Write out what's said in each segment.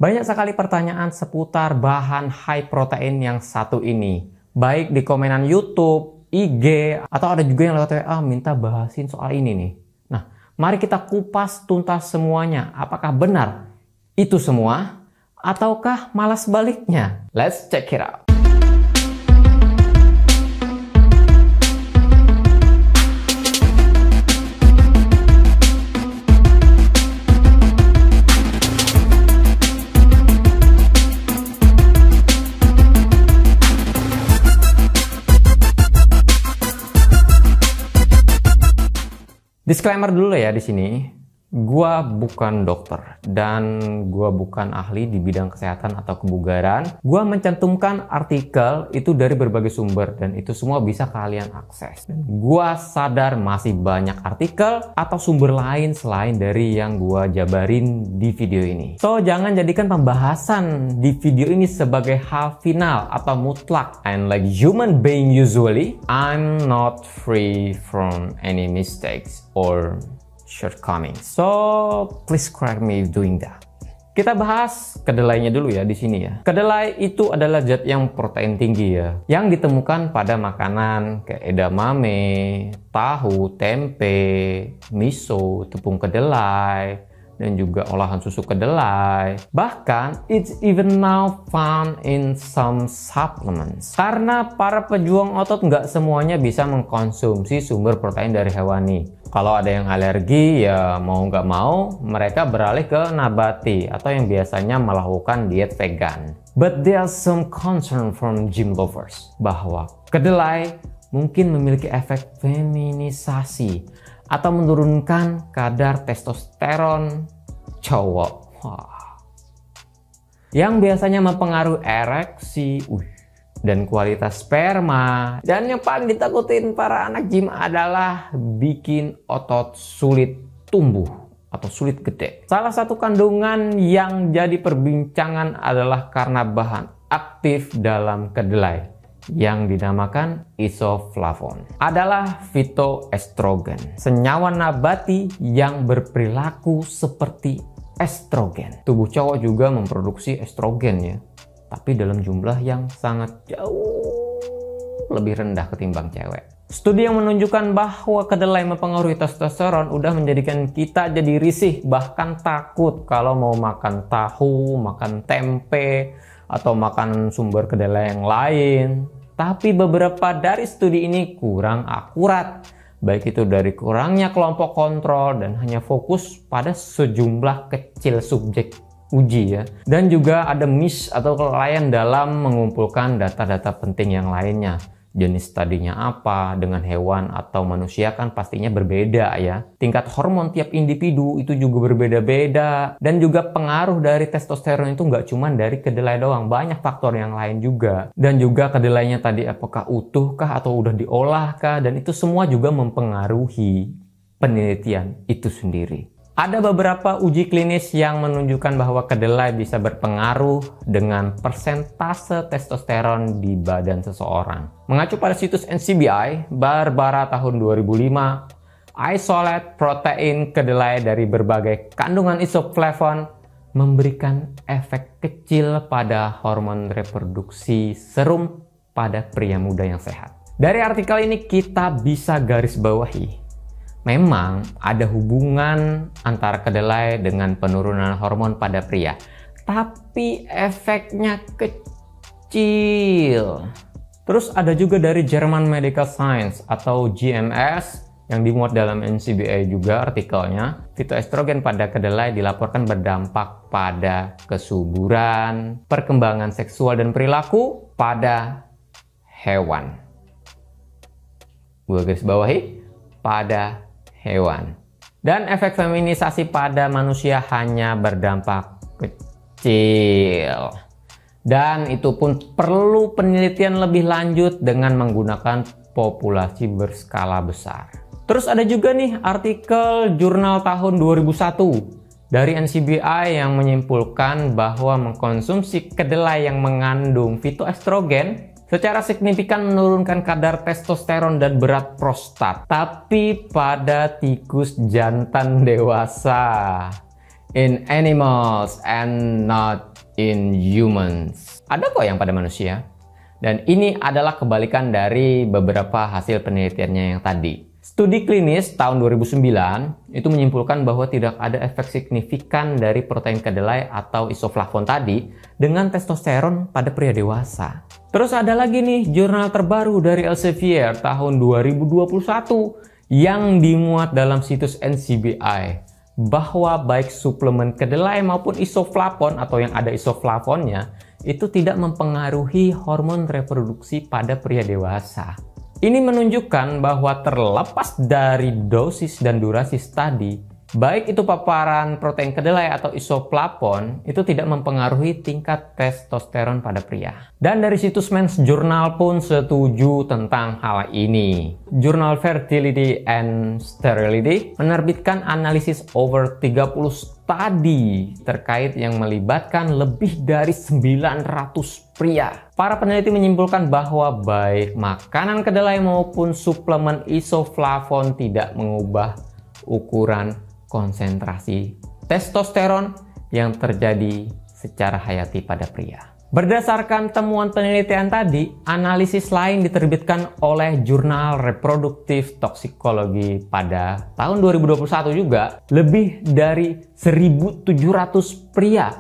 Banyak sekali pertanyaan seputar bahan high protein yang satu ini. Baik di komenan YouTube, IG, atau ada juga yang lewat WA minta bahasin soal ini nih. Nah, mari kita kupas tuntas semuanya. Apakah benar itu semua? Ataukah malah sebaliknya? Let's check it out. Disclaimer dulu ya di sini. Gua bukan dokter dan gua bukan ahli di bidang kesehatan atau kebugaran. Gua mencantumkan artikel itu dari berbagai sumber dan itu semua bisa kalian akses. Dan gua sadar masih banyak artikel atau sumber lain selain dari yang gua jabarin di video ini. So, jangan jadikan pembahasan di video ini sebagai hal final atau mutlak. And like human being usually, I'm not free from any mistakes or shortcomings. So please correct me if doing that. Kita bahas kedelainya dulu ya di sini ya. Kedelai itu adalah zat yang protein tinggi ya, yang ditemukan pada makanan kayak edamame, tahu, tempe, miso, tepung kedelai, dan juga olahan susu kedelai. Bahkan it's even now found in some supplements. Karena para pejuang otot nggak semuanya bisa mengkonsumsi sumber protein dari hewani. Kalau ada yang alergi ya mau nggak mau mereka beralih ke nabati atau yang biasanya melakukan diet vegan. But there's some concern from gym lovers bahwa kedelai mungkin memiliki efek feminisasi atau menurunkan kadar testosteron cowok. Yang biasanya mempengaruhi ereksi dan kualitas sperma. Dan yang paling ditakutin para anak gym adalah bikin otot sulit tumbuh atau sulit gede. Salah satu kandungan yang jadi perbincangan adalah karena bahan aktif dalam kedelai yang dinamakan isoflavon adalah phytoestrogen, senyawa nabati yang berperilaku seperti estrogen. Tubuh cowok juga memproduksi estrogen ya, tapi dalam jumlah yang sangat jauh lebih rendah ketimbang cewek. Studi yang menunjukkan bahwa kedelai mempengaruhi testosteron udah menjadikan kita jadi risih, bahkan takut kalau mau makan tahu, makan tempe, atau makan sumber kedelai yang lain. Tapi beberapa dari studi ini kurang akurat, baik itu dari kurangnya kelompok kontrol dan hanya fokus pada sejumlah kecil subjek uji ya. Dan juga ada miss atau kelalaian dalam mengumpulkan data-data penting yang lainnya. Jenis studinya apa, dengan hewan atau manusia kan pastinya berbeda ya. Tingkat hormon tiap individu itu juga berbeda-beda. Dan juga pengaruh dari testosteron itu nggak cuma dari kedelai doang, banyak faktor yang lain juga. Dan juga kedelainya tadi apakah utuh kah atau udah diolah kah, dan itu semua juga mempengaruhi penelitian itu sendiri. Ada beberapa uji klinis yang menunjukkan bahwa kedelai bisa berpengaruh dengan persentase testosteron di badan seseorang. Mengacu pada situs NCBI, Barbara tahun 2005, isolate protein kedelai dari berbagai kandungan isoflavon memberikan efek kecil pada hormon reproduksi serum pada pria muda yang sehat. Dari artikel ini kita bisa garis bawahi, memang ada hubungan antara kedelai dengan penurunan hormon pada pria, tapi efeknya kecil. Terus ada juga dari German Medical Science atau GMS yang dimuat dalam NCBI juga artikelnya. Phytoestrogen pada kedelai dilaporkan berdampak pada kesuburan, perkembangan seksual dan perilaku pada hewan. Gue garis bawahi, pada hewan. Dan efek feminisasi pada manusia hanya berdampak kecil. Dan itu pun perlu penelitian lebih lanjut dengan menggunakan populasi berskala besar. Terus ada juga nih artikel jurnal tahun 2001 dari NCBI yang menyimpulkan bahwa mengkonsumsi kedelai yang mengandung phytoestrogen secara signifikan menurunkan kadar testosteron dan berat prostat, tapi pada tikus jantan dewasa, in animals and not in humans. Ada kok yang pada manusia. Dan ini adalah kebalikan dari beberapa hasil penelitiannya yang tadi. Studi klinis tahun 2009 itu menyimpulkan bahwa tidak ada efek signifikan dari protein kedelai atau isoflavon tadi dengan testosteron pada pria dewasa. Terus ada lagi nih jurnal terbaru dari Elsevier tahun 2021 yang dimuat dalam situs NCBI bahwa baik suplemen kedelai maupun isoflavon atau yang ada isoflavonnya itu tidak mempengaruhi hormon reproduksi pada pria dewasa. Ini menunjukkan bahwa terlepas dari dosis dan durasi studi, baik itu paparan protein kedelai atau isoflavon itu tidak mempengaruhi tingkat testosteron pada pria. Dan dari situs Men's Journal pun setuju tentang hal ini. Jurnal Fertility and Sterility menerbitkan analisis over 30 studi terkait yang melibatkan lebih dari 900 pria. Para peneliti menyimpulkan bahwa baik makanan kedelai maupun suplemen isoflavon tidak mengubah ukuran konsentrasi testosteron yang terjadi secara hayati pada pria. Berdasarkan temuan penelitian tadi, analisis lain diterbitkan oleh Jurnal Reproductive Toxicology pada tahun 2021 juga. Lebih dari 1.700 pria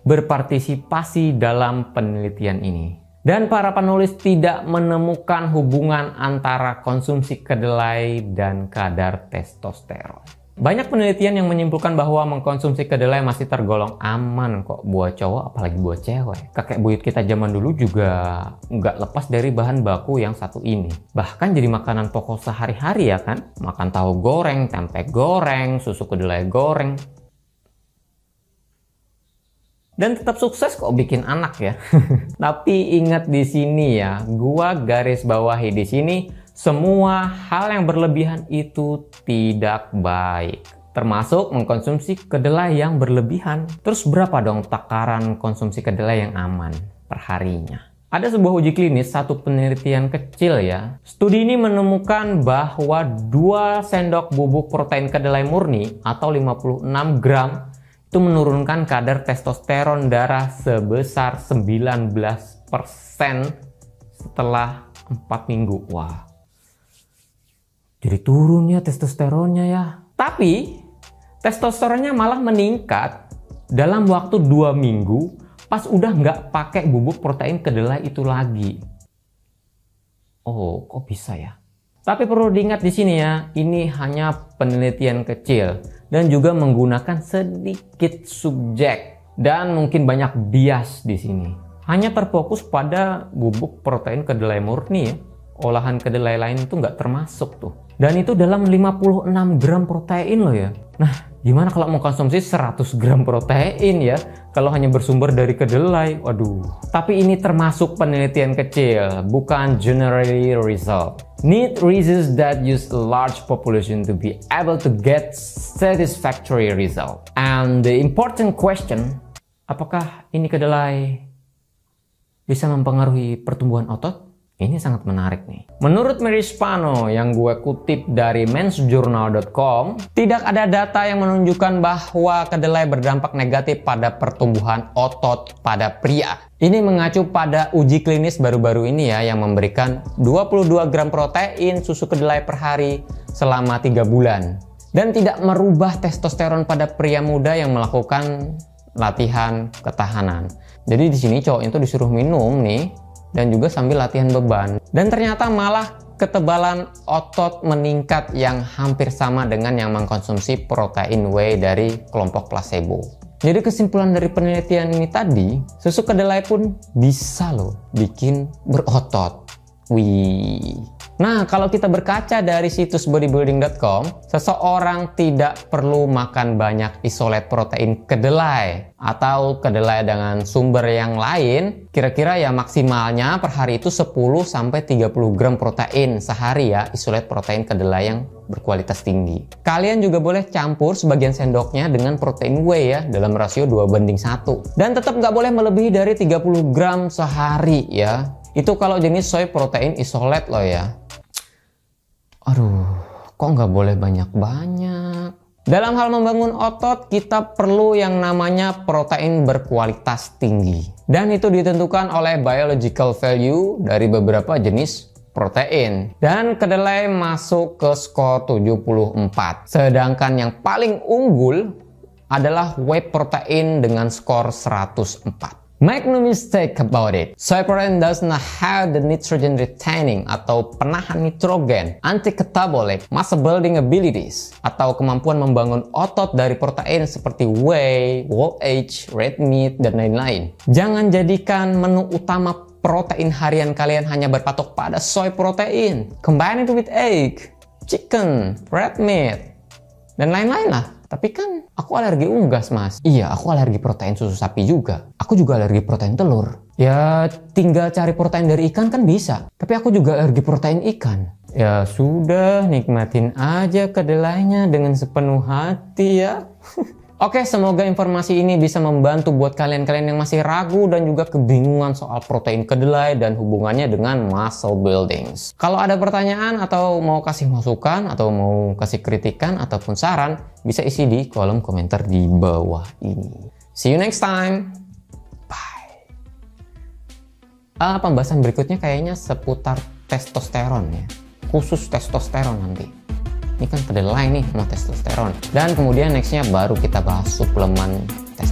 berpartisipasi dalam penelitian ini. Dan para penulis tidak menemukan hubungan antara konsumsi kedelai dan kadar testosteron. Banyak penelitian yang menyimpulkan bahwa mengkonsumsi kedelai masih tergolong aman kok buat cowok apalagi buat cewek. Kakek buyut kita zaman dulu juga nggak lepas dari bahan baku yang satu ini. Bahkan jadi makanan pokok sehari-hari ya kan? Makan tahu goreng, tempe goreng, susu kedelai goreng. Dan tetap sukses kok bikin anak ya. Tapi ingat di sini ya, gua garis bawahi di sini. Semua hal yang berlebihan itu tidak baik, termasuk mengkonsumsi kedelai yang berlebihan. Terus berapa dong takaran konsumsi kedelai yang aman per harinya? Ada sebuah uji klinis, satu penelitian kecil ya. Studi ini menemukan bahwa 2 sendok bubuk protein kedelai murni atau 56 gram itu menurunkan kadar testosteron darah sebesar 19% setelah 4 minggu. Wah. Jadi turunnya testosteronnya ya. Tapi testosteronnya malah meningkat dalam waktu 2 minggu pas udah nggak pakai bubuk protein kedelai itu lagi. Oh, kok bisa ya? Tapi perlu diingat di sini ya, ini hanya penelitian kecil dan juga menggunakan sedikit subjek dan mungkin banyak bias di sini. Hanya terfokus pada bubuk protein kedelai murni ya. Olahan kedelai lain itu nggak termasuk tuh. Dan itu dalam 56 gram protein loh ya. Nah, gimana kalau mau konsumsi 100 gram protein ya? Kalau hanya bersumber dari kedelai, waduh. Tapi ini termasuk penelitian kecil, bukan generally result. Need results that use a large population to be able to get satisfactory result. And the important question, apakah ini kedelai bisa mempengaruhi pertumbuhan otot? Ini sangat menarik nih. Menurut Mary Spano yang gue kutip dari mensjournal.com, tidak ada data yang menunjukkan bahwa kedelai berdampak negatif pada pertumbuhan otot pada pria. Ini mengacu pada uji klinis baru-baru ini ya, yang memberikan 22 gram protein susu kedelai per hari selama 3 bulan. Dan tidak merubah testosteron pada pria muda yang melakukan latihan ketahanan. Jadi di sini cowok itu disuruh minum nih, dan juga sambil latihan beban. Dan ternyata malah ketebalan otot meningkat yang hampir sama dengan yang mengkonsumsi protein whey dari kelompok placebo. Jadi kesimpulan dari penelitian ini tadi, susu kedelai pun bisa loh bikin berotot. Wih. Nah, kalau kita berkaca dari situs bodybuilding.com, seseorang tidak perlu makan banyak isolat protein kedelai atau kedelai dengan sumber yang lain. Kira-kira ya maksimalnya per hari itu 10-30 gram protein sehari ya, isolat protein kedelai yang berkualitas tinggi. Kalian juga boleh campur sebagian sendoknya dengan protein whey ya, dalam rasio 2:1. Dan tetap nggak boleh melebihi dari 30 gram sehari ya. Itu kalau jenis soy protein isolate loh ya. Aduh, kok nggak boleh banyak-banyak? Dalam hal membangun otot, kita perlu yang namanya protein berkualitas tinggi. Dan itu ditentukan oleh biological value dari beberapa jenis protein. Dan kedelai masuk ke skor 74. Sedangkan yang paling unggul adalah whey protein dengan skor 104. Make no mistake about it, soy protein does not have the nitrogen retaining atau penahan nitrogen, anti-catabolic, muscle building abilities, atau kemampuan membangun otot dari protein seperti whey, whole egg, red meat, dan lain-lain. Jangan jadikan menu utama protein harian kalian hanya berpatok pada soy protein. Combine it with egg, chicken, red meat, dan lain-lain lah. Tapi kan aku alergi unggas, Mas. Iya, aku alergi protein susu sapi juga. Aku juga alergi protein telur. Ya, tinggal cari protein dari ikan kan bisa. Tapi aku juga alergi protein ikan. Ya sudah, nikmatin aja kedelainya dengan sepenuh hati ya. Oke, semoga informasi ini bisa membantu buat kalian-kalian yang masih ragu dan juga kebingungan soal protein kedelai dan hubungannya dengan muscle buildings. Kalau ada pertanyaan atau mau kasih masukan atau mau kasih kritikan ataupun saran, bisa isi di kolom komentar di bawah ini. See you next time. Bye. Pembahasan berikutnya kayaknya seputar testosteron ya. Khusus testosteron nanti. Ini kan kedelai nih sama testosteron. Dan kemudian nextnya baru kita bahas suplemen testosteron.